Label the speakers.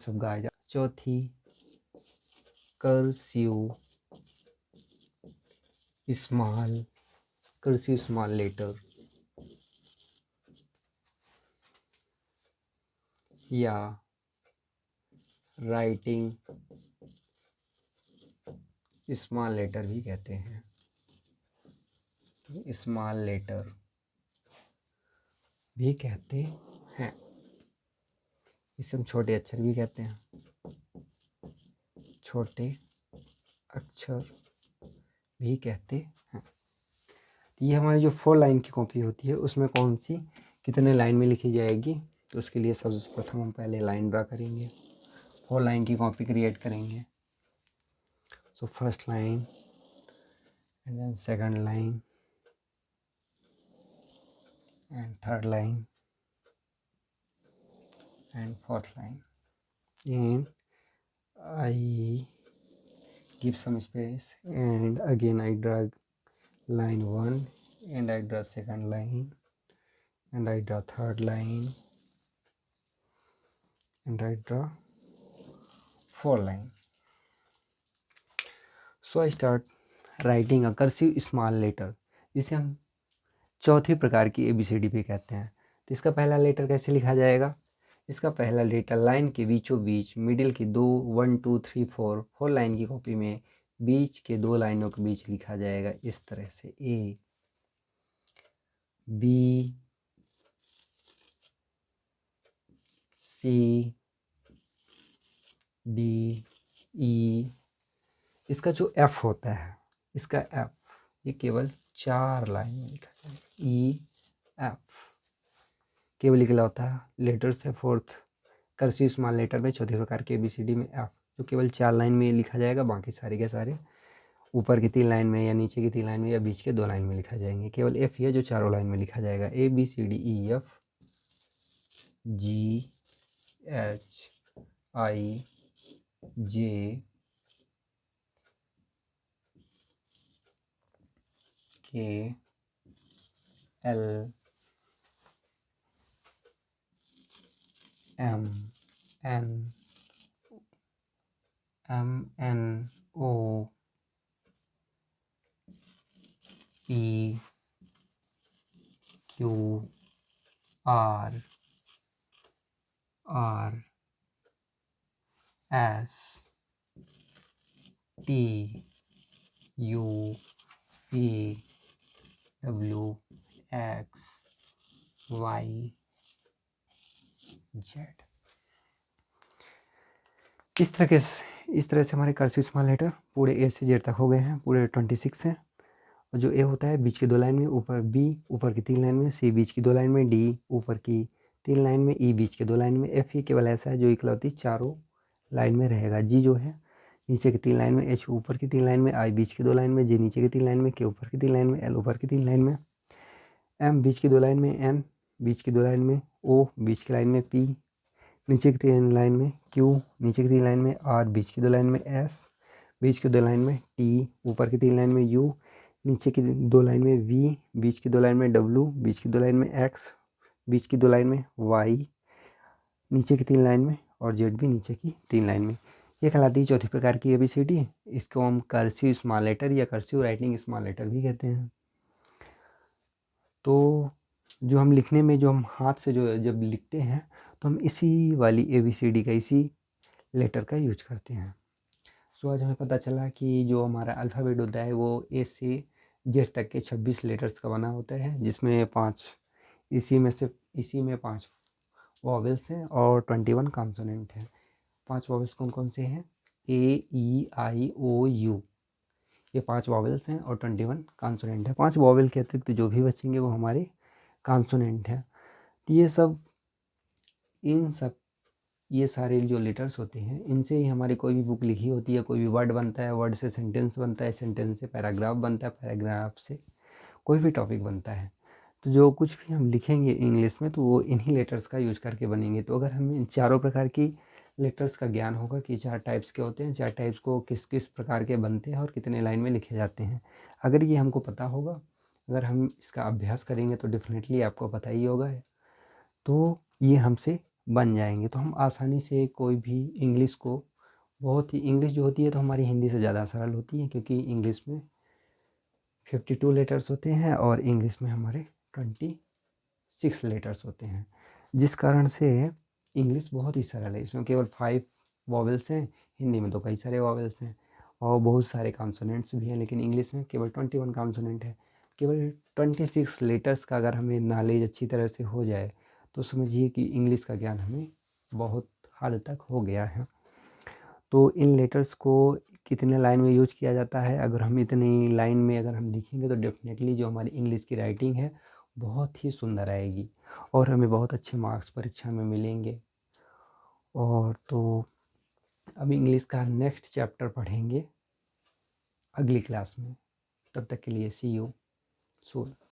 Speaker 1: सब गाया जा। चौथी कर्सिव स्मॉल लेटर या राइटिंग स्मॉल लेटर भी कहते हैं। तो स्मॉल लेटर भी कहते हैं, इसे हम छोटे अक्षर भी कहते हैं। छोटे अक्षर भी कहते हैं। तो ये हमारी जो 4 लाइन की कॉपी होती है उसमें कौन सी कितने लाइन में लिखी जाएगी, तो उसके लिए सबसे प्रथम हम पहले लाइन ड्रा करेंगे। 4 लाइन की कॉपी क्रिएट करेंगे। So first line and then second line and third line and fourth line, and I give some space and again I drag line 1 and I draw second line and I draw third line and I draw 4 line. So I start writing a cursive small letter, जिसे हम चौथी प्रकार की ABCD भी कहते हैं। तो इसका पहला लेटर कैसे लिखा जाएगा? इसका पहला लेटर लाइन के बीचों बीच मिडिल की 2 1 2 3 4 लाइन की कॉपी में बीच के 2 लाइनों के बीच लिखा जाएगा इस तरह से A B C D E। इसका जो F होता है, इसका F ये केवल 4 लाइन में लिखा जाएगा। E F केवल निकला होता है लेटर्स है फोर्थ कर्सिव स्मॉल लेटर में, चौथे प्रकार के ABCD में F जो केवल 4 लाइन में लिखा जाएगा। बाकी सारे के सारे ऊपर की 3 लाइन में या नीचे की 3 लाइन में या बीच के 2 लाइन में लिखा जाएंगे। केवल F ही है जो चारों लाइन में लिखा जाएगा। ABCDEF PQRSTUVWXYZ। इस तरह से हमारे कर्सिव स्मॉल लेटर पूरे A से Z तक हो गए हैं। पूरे 26 हैं। और जो A होता है बीच की 2 लाइन में, ऊपर B ऊपर की 3 लाइन में, C बीच की 2 लाइन में, D ऊपर की 3 लाइन में, E बीच के 2 लाइन में, F ही केवल ऐसा है जो इकलौती चारों लाइन में रहेगा। G जो है नीचे की 3 लाइन में, H ऊपर की 3 लाइन में, I बीच की 2 लाइन में, J नीचे की 3 लाइन में, K ऊपर की 3 लाइन में, L ऊपर की 3 लाइन में, M बीच की 2 लाइन में, N बीच की 2 लाइन में, O बीच की लाइन में, P नीचे की 3 लाइन में, Q नीचे की 3 लाइन में, R बीच की 2 लाइन में, S बीच की 2 लाइन में, T ऊपर की 3 लाइन में, U नीचे की 2 लाइन में, V बीच की 2 लाइन में, W बीच की 2 लाइन में, X बीच की 2 लाइन में, Y नीचे की 3 लाइन में और Z भी नीचे की 3 लाइन में। ये कहलाती है चौथी प्रकार की ABCD। इसको हम कर्सिव स्मॉल लेटर या कर्सिव राइटिंग स्मॉल लेटर भी कहते हैं। तो जो हम लिखने में जो हम हाथ से जो जब लिखते हैं तो हम इसी वाली ABCD का, इसी लेटर का यूज करते हैं। सो आज हमें पता चला कि जो हमारा अल्फ़ाबेट होता है वो A से Z तक के 26 लेटर्स का बना होता है, जिसमें 5 इसी में 5 वॉवेल्स हैं और 21 कॉन्सोनेंट हैं। 5 वॉवेल्स कौन कौन से हैं? AEIOU ये 5 वॉवेल्स हैं और 21 कॉन्सोनेंट है। 5 वॉवेल के अतिरिक्त जो भी बचेंगे वो हमारे कॉन्सोनेंट हैं। तो ये सारे जो लेटर्स होते हैं इनसे ही हमारी कोई भी बुक लिखी होती है, कोई भी वर्ड बनता है, वर्ड से सेंटेंस बनता है, सेंटेंस से पैराग्राफ बनता है, पैराग्राफ से कोई भी टॉपिक बनता है। तो जो कुछ भी हम लिखेंगे इंग्लिश में तो वो इन्हीं लेटर्स का यूज करके बनेंगे। तो अगर हमें इन चारों प्रकार की लेटर्स का ज्ञान होगा कि 4 टाइप्स के होते हैं, 4 टाइप्स को किस किस प्रकार के बनते हैं और कितने लाइन में लिखे जाते हैं, अगर ये हमको पता होगा, अगर हम इसका अभ्यास करेंगे तो डेफिनेटली आपको पता ही होगा। तो ये हमसे बन जाएंगे। तो हम आसानी से कोई भी इंग्लिश को बहुत ही, इंग्लिश जो होती है तो हमारी हिंदी से ज़्यादा सरल होती है, क्योंकि इंग्लिश में 52 लेटर्स होते हैं और इंग्लिश में हमारे 26 लेटर्स होते हैं, जिस कारण से इंग्लिश बहुत ही सरल है। इसमें केवल 5 वॉवेल्स हैं, हिंदी में तो कई सारे वॉवेल्स हैं और बहुत सारे कॉन्सोनेंट्स भी हैं, लेकिन इंग्लिश में केवल 21 कॉन्सोनेंट है। केवल 26 लेटर्स का अगर हमें नॉलेज अच्छी तरह से हो जाए तो समझिए कि इंग्लिश का ज्ञान हमें बहुत हद तक हो गया है। तो इन लेटर्स को कितने लाइन में यूज किया जाता है, अगर हम इतनी लाइन में अगर हम लिखेंगे तो डेफिनेटली जो हमारी इंग्लिश की राइटिंग है बहुत ही सुंदर आएगी और हमें बहुत अच्छे मार्क्स परीक्षा में मिलेंगे। और तो अब इंग्लिश का नेक्स्ट चैप्टर पढ़ेंगे अगली क्लास में। तब तक के लिए सी यू सून।